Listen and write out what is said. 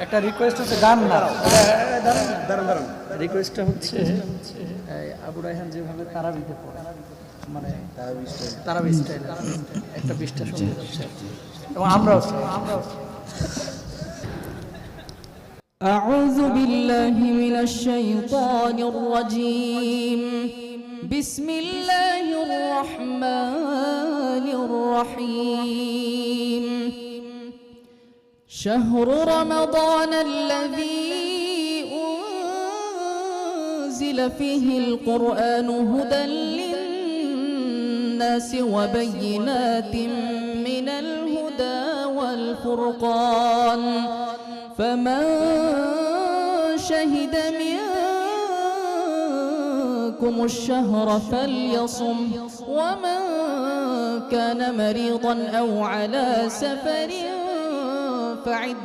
একটা রিকোয়েস্ট হচ্ছে গান না, দাঁড়ান রিকোয়েস্টটা হচ্ছে আবু রায়হান যেভাবে তারাবিতে পড়ে, মানে তারাবি স্টাইল একটা পৃষ্ঠা শুনতে যাচ্ছে এবং আমরাও أعوذ بالله من الشيطان الرجيم بسم الله الرحمن الرحيم شهر رمضان الذي أنزل فيه القرآن هدى للناس وبينات من الهدى والفرقان فمن شهد منكم الشهر فليصم ومن كان مريضا أو على سفر فعد